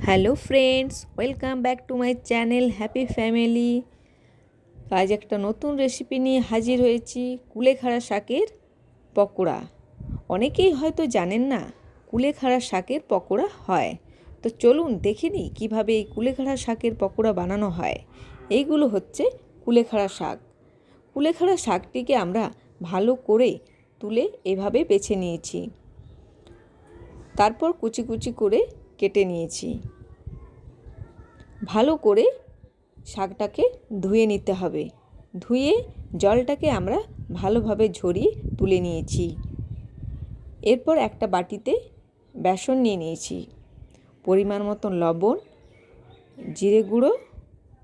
Hello friends, welcome back to my channel happy family. আজ একটা নতুন রেসিপি নিয়ে হাজির হয়েছি, কুলেখাড়া শাকের পকোড়া। অনেকেই হয়তো জানেন না কুলেখাড়া শাকের পকোড়া হয়। তো চলুন দেখে নিই কীভাবে এই কুলেখাড়া শাকের পকোড়া বানানো হয়। এইগুলো হচ্ছে কুলেখাড়া শাক। কুলেখাড়া শাকটিকে আমরা ভালো করে তুলে এভাবে বেছে নিয়েছি, তারপর কুচি কুচি করে কেটে নিয়েছি। ভালো করে শাকটাকে ধুয়ে নিতে হবে। ধুয়ে জলটাকে আমরা ভালোভাবে ঝরিয়ে তুলে নিয়েছি। এরপর একটা বাটিতে বেসন নিয়ে নিয়েছি, পরিমাণ মতন লবণ, জিরে গুঁড়ো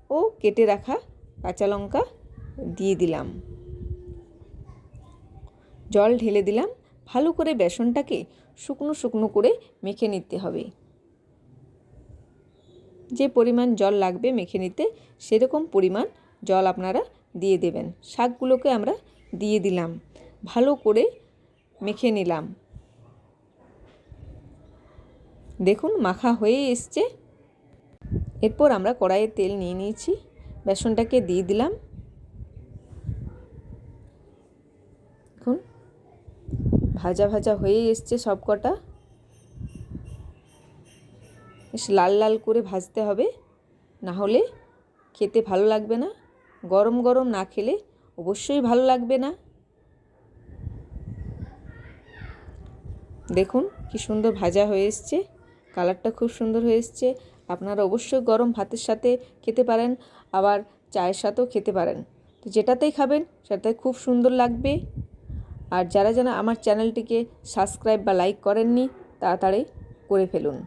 ও কেটে রাখা কাঁচা লঙ্কা দিয়ে দিলাম। জল ঢেলে দিলাম। ভালো করে বেসনটাকে শুকনো শুকনো করে মেখে নিতে হবে। যে পরিমাণ জল লাগবে মেখে নিতে, সেরকম পরিমাণ জল আপনারা দিয়ে দেবেন। শাকগুলোকে আমরা দিয়ে দিলাম, ভালো করে মেখে নিলাম। দেখুন মাখা হয়ে এসছে। এরপর আমরা কড়াইয়ে তেল নিয়ে নিয়েছি, বেসনটাকে দিয়ে দিলাম। দেখুন ভাজা ভাজা হয়ে এসছে সব কটা। বেশ লাল লাল করে ভাজতে হবে, না হলে খেতে ভালো লাগবে না। গরম গরম না খেলে অবশ্যই ভালো লাগবে না। দেখুন কি সুন্দর ভাজা হয়ে এসছে, কালারটা খুব সুন্দর হয়ে এসছে। আপনারা অবশ্যই গরম ভাতের সাথে খেতে পারেন, আবার চায়ের সাথেও খেতে পারেন। তো যেটাতেই খাবেন সেটাতে খুব সুন্দর লাগবে। আর যারা যারা আমার চ্যানেলটিকে সাবস্ক্রাইব বা লাইক করেননি, তাড়াতাড়ি করে ফেলুন।